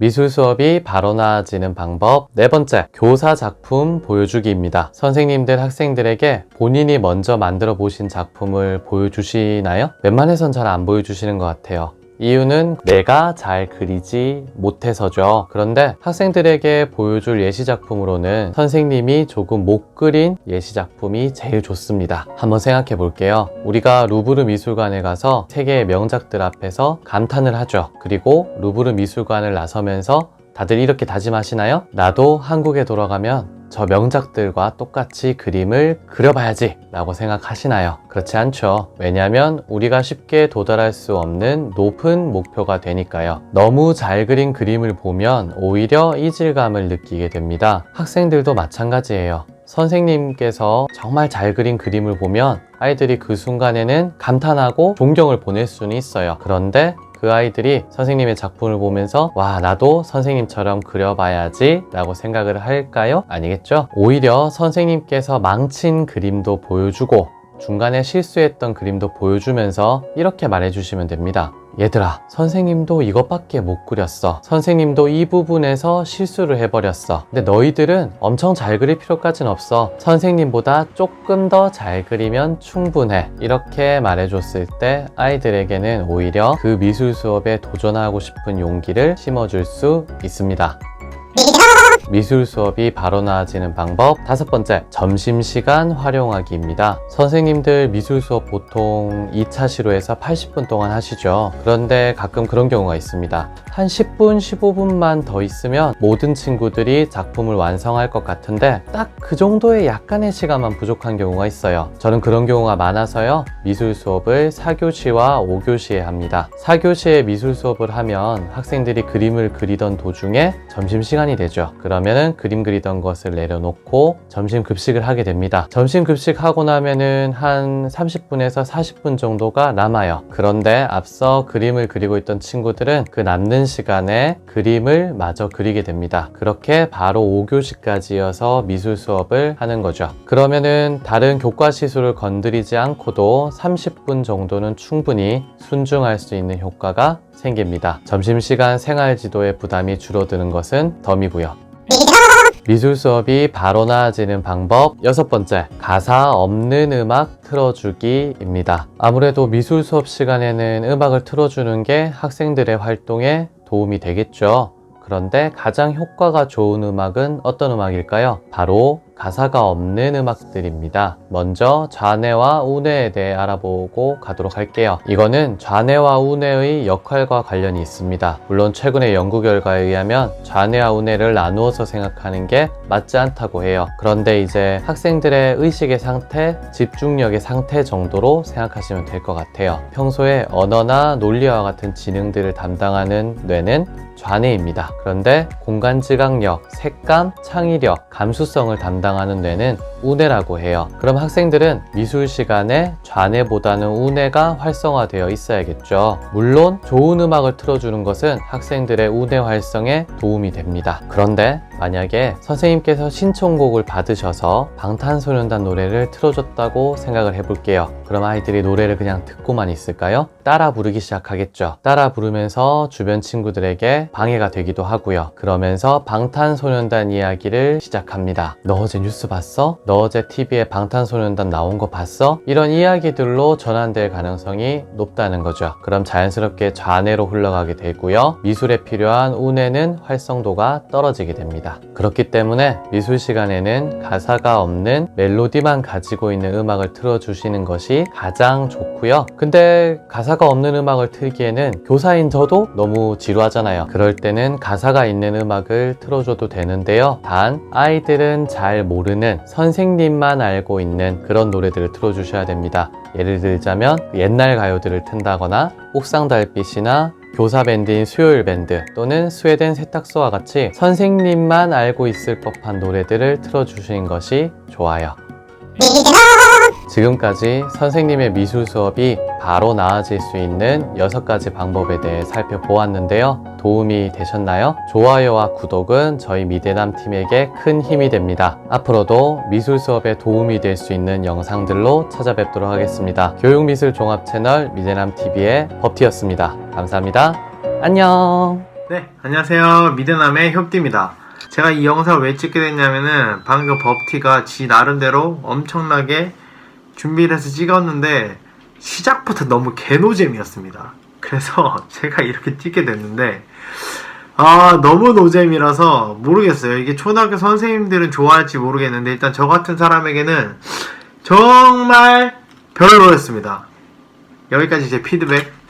미술 수업이 바로 나아지는 방법 네 번째, 교사 작품 보여주기입니다. 선생님들 학생들에게 본인이 먼저 만들어 보신 작품을 보여주시나요? 웬만해선 잘 안 보여주시는 것 같아요. 이유는 내가 잘 그리지 못해서죠. 그런데 학생들에게 보여줄 예시작품으로는 선생님이 조금 못 그린 예시작품이 제일 좋습니다. 한번 생각해 볼게요. 우리가 루브르 미술관에 가서 세계의 명작들 앞에서 감탄을 하죠. 그리고 루브르 미술관을 나서면서 다들 이렇게 다짐하시나요? 나도 한국에 돌아가면 저 명작들과 똑같이 그림을 그려봐야지 라고 생각하시나요? 그렇지 않죠. 왜냐하면 우리가 쉽게 도달할 수 없는 높은 목표가 되니까요. 너무 잘 그린 그림을 보면 오히려 이질감을 느끼게 됩니다. 학생들도 마찬가지예요. 선생님께서 정말 잘 그린 그림을 보면 아이들이 그 순간에는 감탄하고 존경을 보낼 수는 있어요. 그런데 그 아이들이 선생님의 작품을 보면서 와, 나도 선생님처럼 그려봐야지 라고 생각을 할까요? 아니겠죠? 오히려 선생님께서 망친 그림도 보여주고 중간에 실수했던 그림도 보여주면서 이렇게 말해주시면 됩니다. 얘들아, 선생님도 이것밖에 못 그렸어. 선생님도 이 부분에서 실수를 해버렸어. 근데 너희들은 엄청 잘 그릴 필요까지는 없어. 선생님보다 조금 더 잘 그리면 충분해. 이렇게 말해줬을 때 아이들에게는 오히려 그 미술 수업에 도전하고 싶은 용기를 심어줄 수 있습니다. 미술 수업이 바로 나아지는 방법 다섯 번째, 점심시간 활용하기입니다. 선생님들 미술 수업 보통 2차 시로에서 80분 동안 하시죠. 그런데 가끔 그런 경우가 있습니다. 한 10분, 15분만 더 있으면 모든 친구들이 작품을 완성할 것 같은데 딱 그 정도의 약간의 시간만 부족한 경우가 있어요. 저는 그런 경우가 많아서요. 미술 수업을 4교시와 5교시에 합니다. 4교시에 미술 수업을 하면 학생들이 그림을 그리던 도중에 점심시간이 되죠. 그러면은 그림 그리던 것을 내려놓고 점심 급식을 하게 됩니다. 점심 급식하고 나면은 한 30분에서 40분 정도가 남아요. 그런데 앞서 그림을 그리고 있던 친구들은 그 남는 시간에 그림을 마저 그리게 됩니다. 그렇게 바로 5교시까지 이어서 미술 수업을 하는 거죠. 그러면은 다른 교과 시술을 건드리지 않고도 30분 정도는 충분히 순중할 수 있는 효과가 생깁니다. 점심시간 생활지도의 부담이 줄어드는 것은 덤이고요. 미술 수업이 바로 나아지는 방법 여섯 번째, 가사 없는 음악 틀어주기입니다. 아무래도 미술 수업 시간에는 음악을 틀어주는 게 학생들의 활동에 도움이 되겠죠. 그런데 가장 효과가 좋은 음악은 어떤 음악일까요? 바로 가사가 없는 음악들입니다. 먼저 좌뇌와 우뇌에 대해 알아보고 가도록 할게요. 이거는 좌뇌와 우뇌의 역할과 관련이 있습니다. 물론 최근의 연구 결과에 의하면 좌뇌와 우뇌를 나누어서 생각하는 게 맞지 않다고 해요. 그런데 이제 학생들의 의식의 상태, 집중력의 상태 정도로 생각하시면 될 것 같아요. 평소에 언어나 논리와 같은 지능들을 담당하는 뇌는 좌뇌입니다. 그런데 공간지각력, 색감, 창의력, 감수성을 담당하는 뇌는 우뇌라고 해요. 그럼 학생들은 미술 시간에 좌뇌보다는 우뇌가 활성화되어 있어야겠죠. 물론 좋은 음악을 틀어주는 것은 학생들의 우뇌 활성에 도움이 됩니다. 그런데 만약에 선생님께서 신청곡을 받으셔서 방탄소년단 노래를 틀어줬다고 생각을 해볼게요. 그럼 아이들이 노래를 그냥 듣고만 있을까요? 따라 부르기 시작하겠죠. 따라 부르면서 주변 친구들에게 방해가 되기도 하고요. 그러면서 방탄소년단 이야기를 시작합니다. 너 어제 뉴스 봤어? 너 어제 TV에 방탄소년단 나온 거 봤어? 이런 이야기들로 전환될 가능성이 높다는 거죠. 그럼 자연스럽게 좌뇌로 흘러가게 되고요. 미술에 필요한 우뇌는 활성도가 떨어지게 됩니다. 그렇기 때문에 미술 시간에는 가사가 없는 멜로디만 가지고 있는 음악을 틀어주시는 것이 가장 좋고요. 근데 가사가 없는 음악을 틀기에는 교사인 저도 너무 지루하잖아요. 그럴 때는 가사가 있는 음악을 틀어줘도 되는데요. 단 아이들은 잘 모르는 선생님만 알고 있는 그런 노래들을 틀어주셔야 됩니다. 예를 들자면 옛날 가요들을 튼다거나 옥상달빛이나 교사 밴드인 수요일 밴드 또는 스웨덴 세탁소와 같이 선생님만 알고 있을 법한 노래들을 틀어주시는 것이 좋아요. 지금까지 선생님의 미술 수업이 바로 나아질 수 있는 6가지 방법에 대해 살펴보았는데요. 도움이 되셨나요? 좋아요와 구독은 저희 미대남 팀에게 큰 힘이 됩니다. 앞으로도 미술 수업에 도움이 될 수 있는 영상들로 찾아뵙도록 하겠습니다. 교육미술 종합 채널 미대남 TV의 법티였습니다. 감사합니다. 안녕. 네, 안녕하세요. 미드남의 협디입니다. 제가 이 영상을 왜 찍게 됐냐면은 방금 법티가 지 나름대로 엄청나게 준비를 해서 찍었는데 시작부터 너무 개노잼이었습니다. 그래서 제가 이렇게 찍게 됐는데 너무 노잼이라서 모르겠어요. 이게 초등학교 선생님들은 좋아할지 모르겠는데 일단 저 같은 사람에게는 정말 별로였습니다. 여기까지 제 피드백.